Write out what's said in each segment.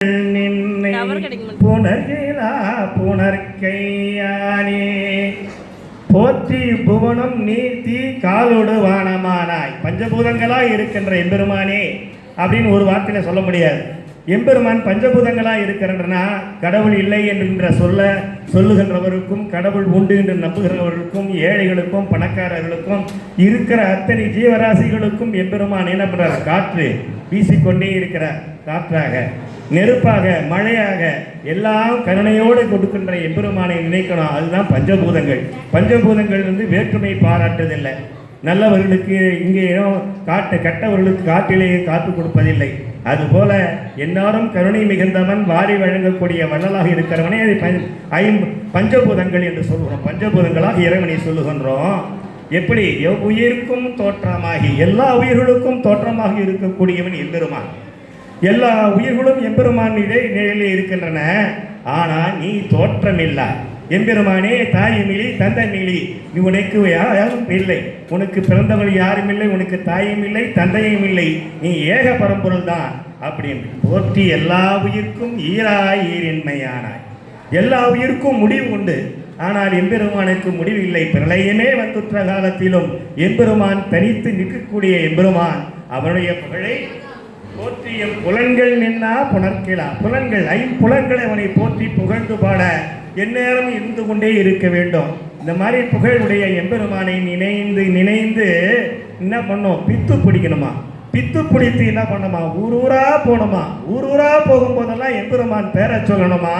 நின்னை புனர்கிலா புனர்கையானே போற்றி புவனம் நீர்த்தி காலோடு வானமானாய். பஞ்சபூதங்களாய் இருக்கின்ற எம்பெருமானே அப்படின்னு ஒரு வார்த்தையில சொல்ல முடியாது. எம்பெருமான் பஞ்சபூதங்களாக இருக்கிறன்றனா கடவுள் இல்லை என்கின்ற சொல்லுகின்றவருக்கும் கடவுள் உண்டு என்று நம்புகிறவர்களுக்கும் ஏழைகளுக்கும் பணக்காரர்களுக்கும் இருக்கிற அத்தனை ஜீவராசிகளுக்கும் எம்பெருமான் என்ன பண்றார்? காற்று வீசிக்கொண்டே இருக்கிற காற்றாக, நெருப்பாக, மழையாக எல்லாம் கருணையோடு கொடுக்கின்ற எம்பெருமானை நினைக்கணும். அதுதான் பஞ்சபூதங்கள். பஞ்சபூதங்கள் வேற்றுமை பாராட்டுவதில்லை. நல்லவர்களுக்கு இங்கே கட்டவர்களுக்கு காட்டிலேயே காத்து கொடுப்பதில்லை. அதுபோல எல்லாரும் கருணை மிகுந்தவன் வாரி வழங்கக்கூடிய வள்ளலாக இருக்கிறவனே அதை பஞ்சபூதங்கள் என்று சொல்கிறோம். பஞ்சபூதங்களாக இறைவனை சொல்லுகின்றோம். எப்படி? உயிருக்கும் தோற்றமாகி எல்லா உயிர்களுக்கும் தோற்றமாக இருக்கக்கூடியவன் எம்பெருமான். எல்லா உயிர்களும் எம்பெருமான் நிலையிலே இருக்கின்றன. ஆனால் நீ தோற்றமில்லை. எம்பெருமானே தாயுமில்லை தந்தைமில்லை, நீ உனக்கு யாரும் இல்லை, உனக்கு பிறந்தவள் யாரும் இல்லை, உனக்கு தாயும் இல்லை தந்தையும் இல்லை, நீ ஏக பரம்பொருள் தான் அப்படின்னு போற்றி எல்லா உயிர்க்கும் ஈராயின்மையானாய். எல்லா உயிர்க்கும் முடிவு உண்டு, ஆனால் எம்பெருமானுக்கு முடிவு இல்லை. பிரளயமே வந்துற்ற காலத்திலும் எம்பெருமான் தனித்து நிற்கக்கூடிய எம்பெருமான் அவனுடைய புகழை போற்றிய புலன்கள் நின்னா புணர்கிலா. புலன்கள் ஐம்புலன்களை அவனை போற்றி புகழ்ந்து பாட எந்நேரம் இருந்து கொண்டே இருக்க வேண்டும். இந்த மாதிரி புகழுடைய எம்பெருமானை நினைந்து நினைந்து என்ன பண்ணோம்? பித்து பிடிக்கணுமா? பித்து பிடித்து என்ன பண்ணணுமா? ஊரூரா போகணுமா? ஊரூரா போகும்போதெல்லாம் எம்பெருமான் பேரை சொல்லணுமா?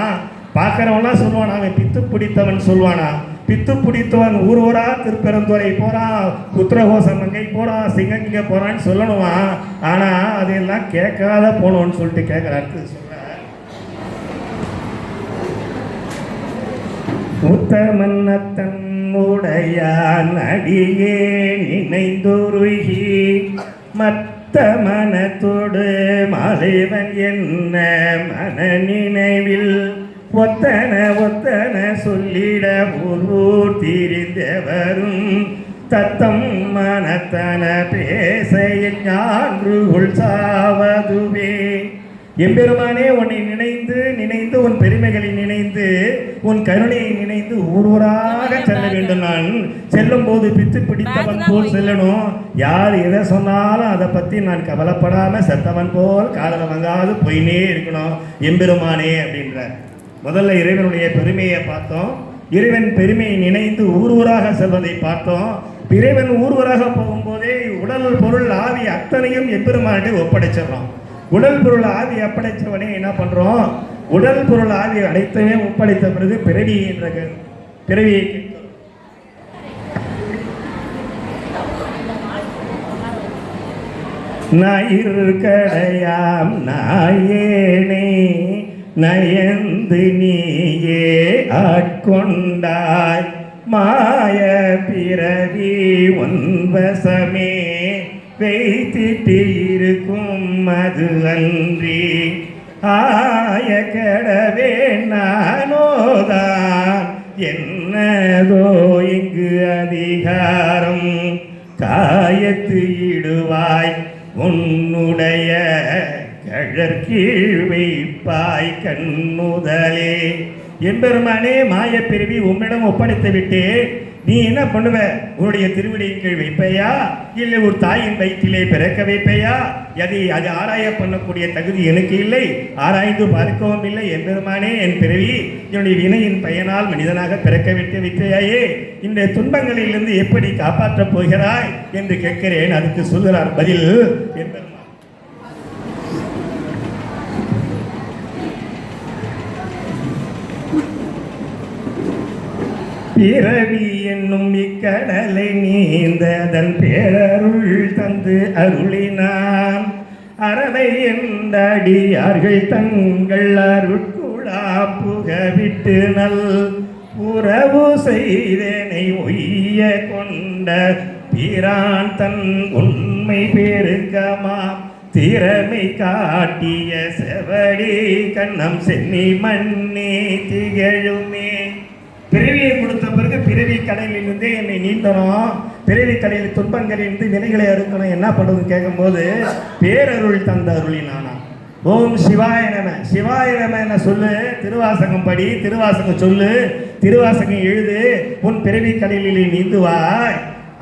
பார்க்குறவன்லாம் சொல்லுவானா அவன் பித்து பிடித்தவன் சொல்லுவானா? பித்து பிடித்தவன் ஊரூரா திருப்பெருந்துறை போகிறான், உத்திரகோசம் அங்கே போகிறான், சிங்கங்க போகிறான்னு சொல்லணுமா? ஆனால் அதையெல்லாம் கேட்காத போகணும்னு சொல்லிட்டு கேட்குறாரு. உத்தமன்னத்தன் உடையான் அடியே நினைந்துருகி மத்த மனத்தோடு மலைவன் என்ன மன நினைவில் ஒத்தன ஒத்தன சொல்லிட ஊர் திரிந்தவரும் தத்தம் மனத்தன பேச ஞான்றுள் சாவதுவே. எம்பெருமானே உன்னை நினைந்து நினைந்து உன் பெருமைகளை நினைந்து உன் கருணையை நினைந்து ஊராக செல்ல வேண்டும். நான் செல்லும் போது பித்து பிடித்தவன் போல் செல்லணும். யார் எதை சொன்னாலும் அதை பற்றி நான் கவலைப்படாமல் செத்தவன் போல் காதல வாங்காது போயினே இருக்கணும் எம்பெருமானே அப்படின்ற. முதல்ல இறைவனுடைய பெருமையை பார்த்தோம். இறைவன் பெருமையை நினைந்து ஊராக செல்வதை பார்த்தோம். இறைவன் ஊராக போகும்போதே உடல் பொருள் ஆவி அத்தனையும் எம்பெருமானே ஒப்படைச்சிடறோம். உடல் பொருள் ஆவி ஒப்படைச்சவனே என்ன பண்ணுறோம்? உடல் பொருள் ஆவி அனைத்துமே ஒப்படைத்த பிறகு பிறவி என்ற பிறவியை ஞாயிற்கடையாம் நாயேனே நயந்து நீயே ஆட்கொண்டாய் மாய பிறவி உன்வசமே வைத்திட்டு இருக்கும் அது அன்றி ஆய கடவே நானோதான் என்னதோ இங்கு அதிகாரம் காயத்து இடுவாய் உன்னுடைய கழற்கீழ் வைப்பாய் கண்ணுதலே. எம்பெருமானே மாயப்பிறவி உம்மிடம் ஒப்படைத்து விட்டு நீ என்ன பண்ணுவ? உன்னுடைய திருவிடையின் கீழ் வைப்பையா, இல்லை ஒரு தாயின் வயிற்றிலே பிறக்க வைப்பையா? அது ஆராய பண்ணக்கூடிய தகுதி எனக்கு இல்லை, ஆராய்ந்து பார்க்கவும் இல்லை. எம்பெருமானே என் பிறவி என்னுடைய வினையின் பயனால் மனிதனாக பிறக்க விட்டு விட்டையாயே, இந்த துன்பங்களிலிருந்து எப்படி காப்பாற்றப் போகிறாய் என்று கேட்கிறேன். அதுக்கு சொல்கிறார் பதில் எம்பெருமான். பிறவி என்னும் இக்கடலை நீந்ததன் பேரருள் தந்து அருளினான் அறவை என்றடியார்கள் தங்கள் அருட்குழா புகவிட்டு நல் உறவு செய்தனை ஒய்ய கொண்ட பிரான் தன் உண்மை பெருக்கமா திறமை காட்டிய செவடி கண்ணம் சென்னி மண்ணே திகழுமே. பிறவியை கொடுத்த பிறகு பிறவி கடலிலிருந்தே என்னை நீந்தணும், பிறவி கடலில் துன்பங்களிலிருந்து வினைகளை அறுக்கணும், என்ன பண்ணுறதுன்னு கேட்கும்போது பேரருள் தந்த அருளினானா ஓம் சிவாய நம. சிவாய நம என்ன சொல்லு, திருவாசகம் படி, திருவாசகம் சொல்லு, திருவாசகம் எழுது, உன் பிறவி கடலில் நீந்துவாய்.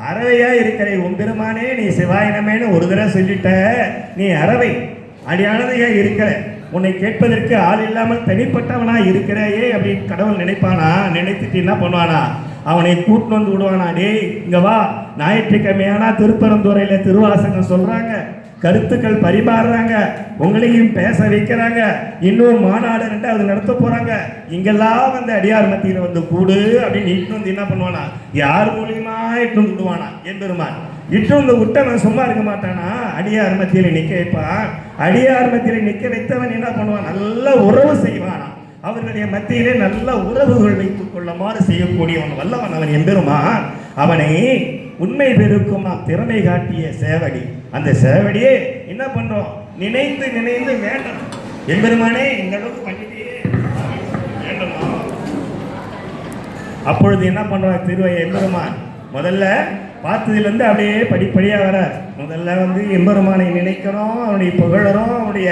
அறவையா இருக்கிற உன் பெருமானே நீ சிவாய நமேன்னு ஒரு தடவை சொல்லிட்ட, நீ அறவை அடியானதையா இருக்கிற, உன்னை கேட்பதற்கு ஆள் இல்லாமல் தனிப்பட்டவனா இருக்கிறாயே அப்படின்னு கடவுள் நினைப்பானா? நினைத்துட்டு என்ன பண்ணுவானா? அவனை கூட்டு வந்து விடுவானா? டேய் இங்க வா, ஞாயிற்றுக்கிழமையானா திருப்பரந்துறையில திருவாசகம் சொல்றாங்க, கருத்துக்கள் பரிமாறுறாங்க, உங்களையும் பேச வைக்கிறாங்க, இன்னும் மாநாடு 2வது நடத்த போறாங்க, இங்கெல்லாம் வந்து அடியார் மத்தியில் வந்து கூடு அப்படின்னு இட்டு வந்து என்ன பண்ணுவானா? யார் மூலியமா இட்டு வந்து விடுவானா? எம்பெருமான் இட்டு வந்து விட்டவன் சும்மா இருக்க மாட்டானா? அடியார் மத்தியில் நிற்க வைப்பான். அடியார் மத்தியில் நிற்க வைத்தவன் என்ன பண்ணுவான்? நல்ல உறவு செய்வானா? அவர்களுடைய மத்தியிலே நல்ல உறவுகள் வைத்துக் கொள்ளுமாறு செய்யக்கூடியவன் வல்லவன் அவன் எம்பெருமான். அவனை உண்மை பெருக்கும் நாம் திறமை காட்டிய சேவடி, அந்த சேவடியே என்ன பண்றோம்? நினைந்து நினைந்து வேண்டும். எம்பெருமானே இந்த அளவுக்கு பண்ணிட்டே வேண்டணும். அப்பொழுது என்ன பண்றான் திருவைய எம்பெருமான்? முதல்ல பார்த்ததிலிருந்து அப்படியே படிப்படியாக வர, முதல்ல வந்து எம்பெருமானை நினைக்கிறோம், அவனுடைய புகழறோம், அவனுடைய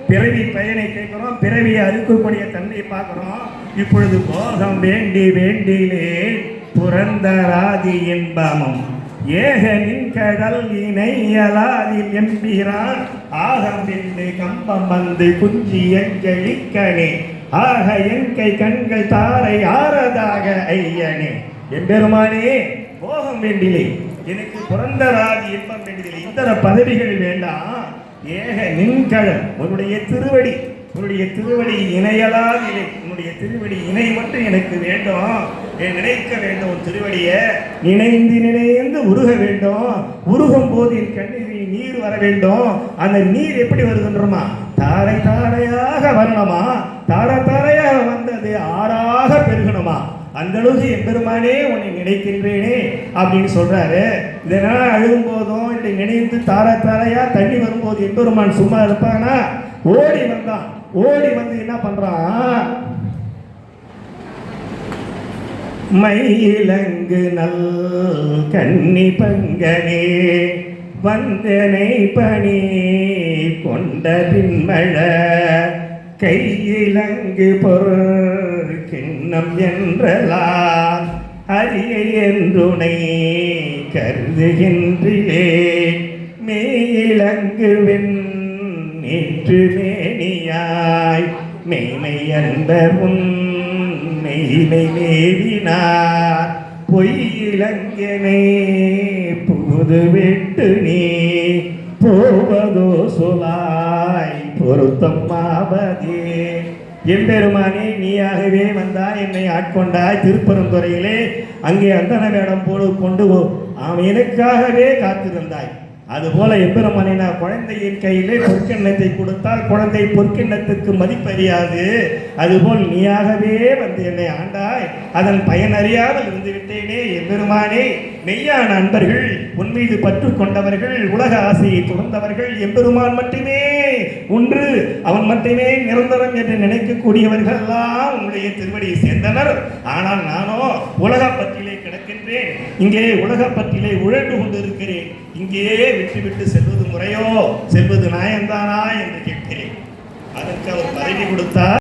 பிறவி பயனை கேட்கிறோம், பிறவியை அறுக்கக்கூடிய தன்மையை பார்க்கிறோம். இப்பொழுது போகம் வேண்டி வேண்டிலே புரந்தராதி என்பாமம் ஏகனின் கடல் இணையலாதில் எம்பிரான் ஆகம் என்று கம்பம் வந்து குஞ்சி எங்கழிக்கனே ஆக எங்கை கண்கள் தாரை ஆறதாக ஐயனே. எம்பெருமானே போகம் வேண்டிலே, எனக்கு புரந்தராதி இன்பம் வேண்டிலே, இத்தர பதவிகள் வேண்டாம். ஏக நின்கடல் உன்னுடைய திருவடி, உன்னுடைய திருவடி இணையலாதிலே, உன்னுடைய திருவடி இணை மட்டும் எனக்கு வேண்டும். நினைக்க வேண்டும் உன் திருவடியை, நினைந்து நினைந்து உருக வேண்டும். உருகும் போது என் கண்ணீரில் நீர் வர வேண்டும். அந்த நீர் எப்படி வருகின்றமா? தாரை தாரையாக வரணுமா? தாரை தாரையாக வந்தது ஆறாக பெருகணுமா? அந்த அளவுக்கு எம்பெருமானே உன்னை நினைக்கின்றேனே அப்படின்னு சொல்றாரு. இதனால அழுகும் போதும் இல்லை நினைத்து தார தாரையா தண்ணி வரும்போது எம்பெருமான் சும்மா இருப்பானா? ஓடி வந்தான். ஓடி வந்து என்ன பண்றான்? மயிலங்கு நல் கன்னி பங்கனே வந்தனை பணி கொண்ட பின்மழ கையிலங்கு பொருள் கிண்ணம் என்றலாம் அரிய என்றுனை கருதுகின்றே மேயிலங்குவென் நேற்று மேனியாய் மேனை அன்பரும் மெய்மை மேவினார் பொய்யிலங்கனை புது விட்டு நீ போவதோ சொலாய் பொருத்தம் ஆவதே. எம்பெருமானே நீயாகவே வந்தாய், என்னை ஆட்கொண்டாய். திருப்பரந்துறையிலே அங்கே அந்தன வேடம் போடு கொண்டு அவன் எனக்காகவே காத்திருந்தாய். அதுபோல எம்பெருமானை நான் குழந்தையின் கையிலே பொற்கிண்ணத்தை கொடுத்தால் குழந்தை பொற்கிண்ணத்துக்கு மதிப்பறியாது. அதுபோல் நீயாகவே வந்து என்னை ஆண்டாய், அதன் பயனறியாமல் இருந்து விட்டேனே. எம்பெருமானே மெய்யான அன்பர்கள், உன் மீது பற்று கொண்டவர்கள், உலக ஆசையை துறந்தவர்கள், எம்பெருமான் மட்டுமே ஒன்று, அவன் மட்டுமே நிரந்தரம் என்று நினைக்கக்கூடியவர்கள் எல்லாம் உன்னுடைய திருவடியை சேர்ந்தனர். ஆனால் நானோ உலகப்பற்றிலே கிடக்கின்றேன், இங்கே உலகப்பற்றிலே உழண்டு கொண்டிருக்கிறேன். இங்கேயே விட்டு செல்வது முறையோ, செல்வது நியாயம்தானா என்று கேட்கிறேன். அதற்கு அவர் பதவி கொடுத்தார்.